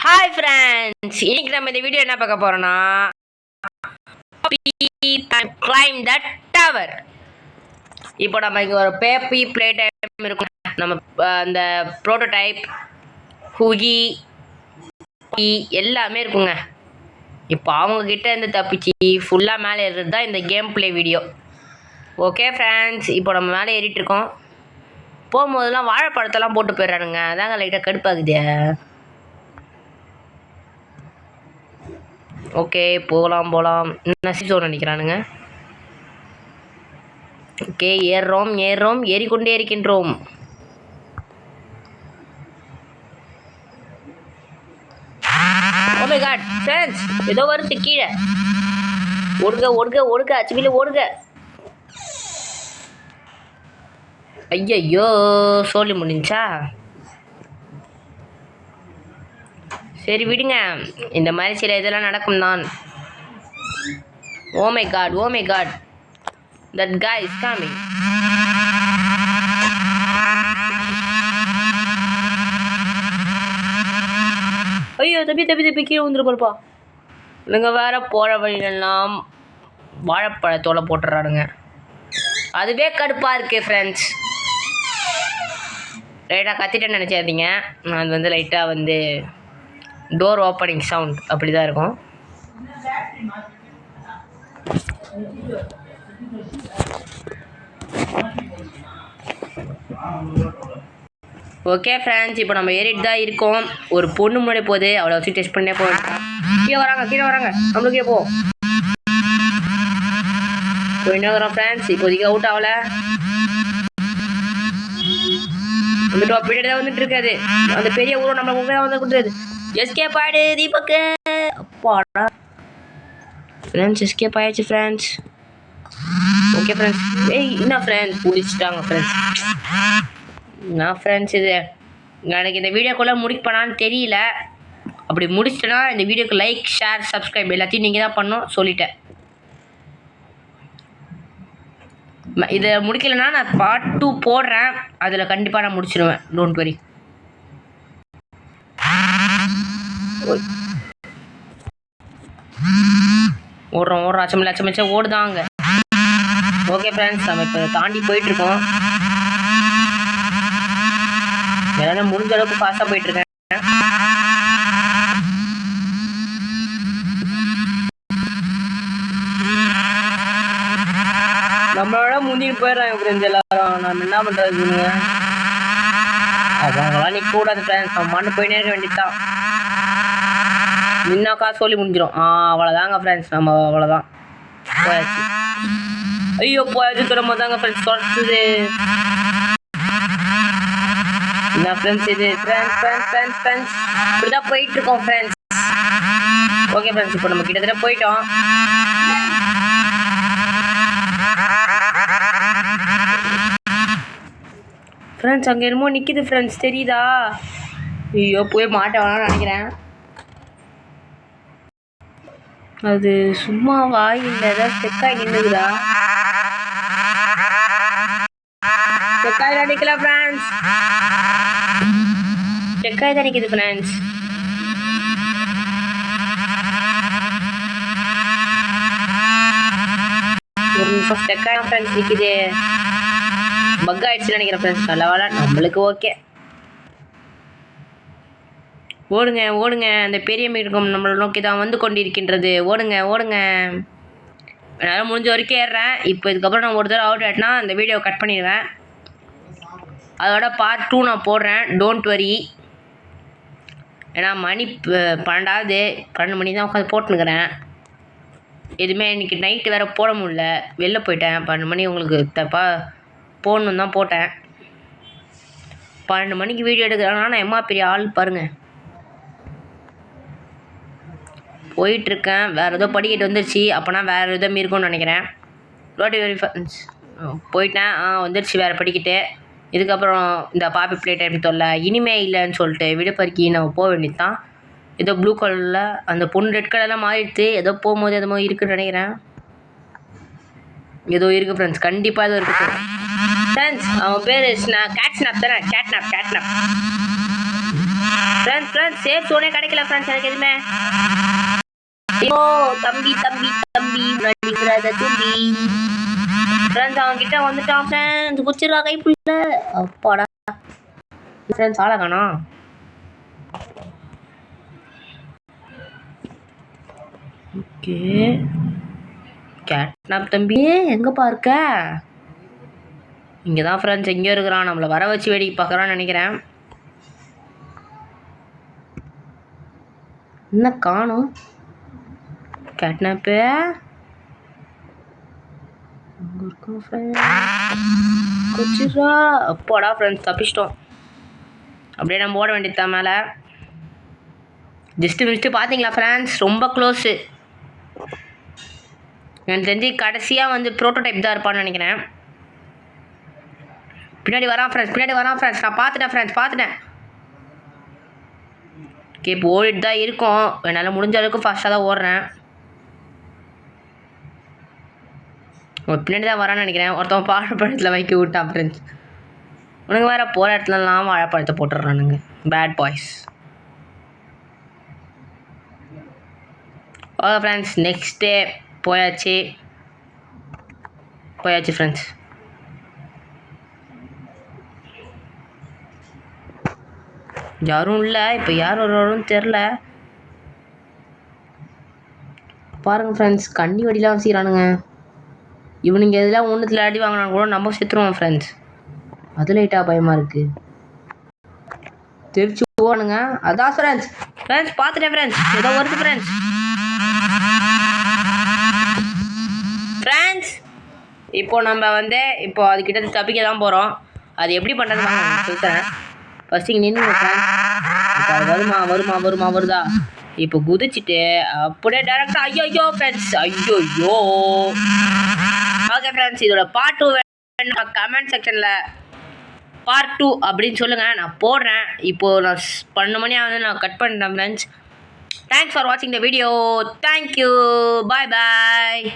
Hi friends, இன்னைக்கு நம்ம இந்த வீடியோ என்ன பார்க்க போறோம்னா கிளைம் த டவர். இப்போ நம்ம இங்கே ஒரு பேப்பி பிளே டைம் இருக்கும். நம்ம அந்த ப்ரோட்டோடைப் ஹூகி எல்லாமே இருக்குங்க. இப்போ அவங்கக்கிட்ட இருந்து தப்பிச்சு ஃபுல்லாக மேலே ஏறுறது தான் இந்த game play video. Okay friends, இப்போ நம்ம மேலே ஏறிட்டு இருக்கோம். போகும்போதெல்லாம் வாழைப்பழத்தெல்லாம் போட்டு போயிடுறானுங்க, அதாங்க லைட்டாக கடுப்பாகுது. ஓகே, போகலாம். நசிசோர் நினைக்கிறானுங்க. ஓகே, ஏறுறோம் ஏறிக்கொண்டே இருக்கின்றோம். ஓ மை காட் ஃப்ரெண்ட்ஸ், ஏதோ வருது கீழே. ஓடுங்க அச்சுவில ஓடுங்க. ஐயோ, சொல்லி முடிஞ்சா. சரி விடுங்க, இந்த மாதிரி சில இதெல்லாம் நடக்கும் தான். Oh my God that guy is coming. ஐயோ, தப்பி கீழே வந்துரு போறப்பா. இவங்க வேற போகிற வழியிலெல்லாம் வாழைப்பழத்தோலை போட்டுறானுங்க. அதுவே கடுப்பாக இருக்கு ஃப்ரெண்ட்ஸ். லைட்டாக கத்திட்டேன்னு நினச்சாதீங்க, அது வந்து லைட்டாக வந்து டோர் ஓப்பனிங் சவுண்ட் அப்படி தான் இருக்கும். ஓகே ஃப்ரெண்ட்ஸ், இப்போ நம்ம ஏறிட்டு தான் இருக்கோம். ஒரு பொண்ணு முன்னாடி போகுது, அவளை வச்சு டெஸ்ட் பண்ணே போகிறோம். கீழே வராங்க நம்மளுக்கே போயின்னு வரோம் ஃப்ரெண்ட்ஸ். இப்போதைக்கு அவுட் ஆகலை, வந்துட்டு பின்னாடி தான் வந்துட்டு இருக்காது. அந்த பெரிய ஊரம் நம்ம உங்க வந்து கொடுத்துருது. எஸ்கேப் ஆயிடு தீபக்கு. அப்பாடா ஃப்ரெண்ட்ஸ், எஸ்கேப் ஆயிடுச்சு ஃப்ரெண்ட்ஸ். ஓகே ஃப்ரெண்ட்ஸ், என்ன ஃப்ரெண்ட்ஸ் பிடிச்சிட்டாங்க ஃப்ரெண்ட்ஸ். நான் ஃப்ரெண்ட்ஸ், இது எனக்கு இந்த வீடியோக்குள்ளே முடிப்பேனான்னு தெரியல. அப்படி முடிச்சிட்டேன்னா இந்த வீடியோக்கு லைக், ஷேர், சப்ஸ்கிரைப் எல்லாத்தையும் நீங்கள் தான் பண்ணணும் சொல்லிட்டேன். இதை முடிக்கலைன்னா நான் பார்ட் 2 போடுறேன், அதில் கண்டிப்பாக நான் முடிச்சிடுவேன். Don't worry. ஓடுறோம் அச்சமில்ல ஓடுதாங்க. ஓகே ஃப்ரெண்ட்ஸ், நம்ம இப்போ தாண்டி போயிட்டுருக்கோம். எல்லாரும் முடிஞ்ச அளவுக்கு ஃபாஸ்ட்டாக போயிட்டுருக்கேன். நம்மளோட முந்திட்டு போயிடுறாங்க ஃப்ரெண்ட்ஸ் எல்லாரும். நம்ம என்ன பண்ணுறதுங்க, அவங்களாம் நிற்க கூடாது ஃப்ரெண்ட்ஸ். நம்ம மண்ணு போயினே இருக்க வேண்டியதுதான். நின்னாக்கா சொல்லி முடிஞ்சிடும். அவ்வளோதாங்க ஃப்ரெண்ட்ஸ், நம்ம அவ்வளோதான் போயாச்சு. ஐயோ போயாச்சு திரும்ப தாங்க ஃப்ரெண்ட்ஸ் தொடச்சுது. என்ன ஃப்ரெண்ட்ஸ் இது ஃப்ரெண்ட்ஸ் இப்படிதான் போயிட்டு இருக்கோம் ஃப்ரெண்ட்ஸ். ஓகே ஃப்ரெண்ட்ஸ், இப்போ நம்ம கிட்டத்தட்ட போயிட்டோம். ஃப்ரெண்ட்ஸ், அங்கே என்னமோ நிற்கிது ஃப்ரெண்ட்ஸ், தெரியுதா? ஐயோ, போய் மாட்ட வேணாம்னு நினைக்கிறேன். அது சும்மா வாயில் ஏதாவது ஸ்டெக்காகி நின்றுக்குதா? ஸ்டெக்காகி தான் நிற்கல ஃப்ரெண்ட்ஸ், ஸ்டெக்காகி தான் நிற்கிது ஃப்ரெண்ட்ஸ். ஒரு நிமிஷம் ஸ்டெக்காக ஃப்ரெண்ட்ஸ் நிற்கிது. பக் ஆயிடுச்சுன்னு நினைக்கிறேன் ஃப்ரெண்ட்ஸ். நல்ல வேலை நம்மளுக்கு. ஓகே, ஓடுங்க அந்த பெரிய மிருகம் நம்மளை நோக்கி தான் வந்து கொண்டிருக்கின்றது. ஓடுங்க என்னால் முடிஞ்ச வரைக்கும் ஏறுறேன். இப்போ இதுக்கப்புறம் நான் ஒரு தடவை அவுட் ஆகிட்டேன்னா அந்த வீடியோவை கட் பண்ணிடுவேன். அதோட பார்ட் 2 நான் போடுறேன். Don't worry. ஏன்னா மணி 12 மணி தான் உட்காந்து போட்டுனுக்கிறேன். எதுவுமே இன்றைக்கி நைட்டு வேறு போட முடியல, வெளில போயிட்டேன். 12 மணி உங்களுக்கு தப்பாக போடணும் தான் போட்டேன். 12 மணிக்கு வீடியோ எடுக்கிறேன்னா நான் எம்மா பெரிய ஆள் பாருங்கள். போயிட்டுருக்கேன். வேறு ஏதோ படிக்கட்டு வந்துருச்சு, அப்போனா வேறு ஏதோ இருக்கும்னு நினைக்கிறேன். போயிட்டேன். வந்துருச்சு வேறு படிக்கிட்டு. இதுக்கப்புறம் இந்த பாப்பி பிளே டைம் தொல்லை இனிமே இல்லைன்னு சொல்லிட்டு விடுப்பறிக்கி நம்ம போக வேண்டியது தான். ஏதோ ப்ளூ கலரில் அந்த பொண்ணு ரெட் கலர்லாம் மாறிடுது. ஏதோ போகும்போது எதோ இருக்குதுன்னு நினைக்கிறேன். ஏதோ இருக்குது ஃப்ரெண்ட்ஸ், கண்டிப்பாக ஏதோ இருக்குது ஃப்ரெண்ட்ஸ். அவன் பேர் கேட்ஸ்னாப் தானே? கேட்னாப் ஃப்ரெண்ட்ஸ். ஃப்ரெண்ட்ஸ் சேஃப் ஜோனே கிடைக்கல ஃப்ரெண்ட்ஸ் எனக்கு எதுவுமே. ஐயோ தம்பி தம்பி தம்பி நடிக்கிறாத தம்பி. ஃப்ரெண்ட்ஸ் அவன் கிட்ட வந்துட்டான் ஃப்ரெண்ட்ஸ். குச்சிரா கைப்புள்ள. அப்பாடா ஃப்ரெண்ட்ஸ் ஆளை காணோம். ஓகே கேட்னாப் தம்பி எங்கப்பா இருக்க? இங்கே தான் ஃப்ரெண்ட்ஸ் எங்கேயோ இருக்கிறான். நம்மளை வர வச்சு வேடிக்கை பார்க்குறான்னு நினைக்கிறேன். என்ன காணும் கேட்னாப்பு? அங்கே இருக்கோம் ஃப்ரெண்ட்ஸ். அப்பாடா ஃப்ரெண்ட்ஸ் தப்பிச்சிட்டோம். அப்படியே நம்ம ஓட வேண்டியதுதான் மேலே. ஜஸ்ட்டு மிஸ்ட்டு பார்த்தீங்களா ஃப்ரெண்ட்ஸ்? ரொம்ப க்ளோஸு. எனக்கு தெரிஞ்சு கடைசியாக வந்து ப்ரோட்டோடைப் தான் இருப்பான்னு நினைக்கிறேன். பின்னாடி வரான் ஃப்ரெண்ட்ஸ், பின்னாடி வரான் ஃப்ரெண்ட்ஸ். நான் பார்த்துட்டேன் ஃப்ரெண்ட்ஸ், பார்த்துட்டேன். ஓகே இப்போ ஓடிட்டு தான் இருக்கும். என்னால் முடிஞ்ச அளவுக்கு ஃபாஸ்ட்டாக தான் ஓடுறேன். பின்னாடி தான் வரான்னு நினைக்கிறேன். ஒருத்தவன் வாழைப்பழத்தில் வைக்க விட்டான் ஃப்ரெண்ட்ஸ். உனக்கு வேறு போகிற இடத்துலலாம் வாழைப்பழத்தை போட்டுடுறானுங்க. Bad boys. Okay friends next day போயாச்சு ஃப்ரெண்ட்ஸ். யாரும் இல்லை. இப்போ யார் வருவாருன்னு தெரில. பாருங்கள் ஃப்ரெண்ட்ஸ் கண்ணி வடிலாம் செய்கிறானுங்க. இவனுங்க எதெல்லாம் ஒன்றுத்தில் அடி வாங்கினா கூட நம்ம செத்துருவோம் ஃப்ரெண்ட்ஸ். அது லைட்டாக பயமாக இருக்குது. தெரிச்சு போவானுங்க. அதான் ஃப்ரெண்ட்ஸ் பார்த்துட்டேன் ஃப்ரெண்ட்ஸ். ஏதோ வருது ஃப்ரெண்ட்ஸ். இப்போ நம்ம வந்து இப்போ அதுக்கிட்ட தப்பிக்க தான் போகிறோம். அது எப்படி பண்ணுறதுன்னு நான் சொல்லித்தரேன். ஃபஸ்ட்டு இங்கே நின்று இப்போ அது வருதா? இப்போ குதிச்சுட்டு அப்படியே டேரெக்டாக ஐயோ ஃப்ரெண்ட்ஸ் ஐயோ. ஓகே ஃப்ரெண்ட்ஸ் இதோட பார்ட் 2 வேணும் கமெண்ட் செக்ஷனில் பார்ட் 2 அப்படின்னு சொல்லுங்கள். நான் போடுறேன். இப்போது நான் 12 மணி ஆகுது. நான் கட் பண்ணிட்டேன் ஃப்ரெண்ட்ஸ். தேங்க்ஸ் ஃபார் வாட்சிங் த வீடியோ. தேங்க்யூ. பாய்.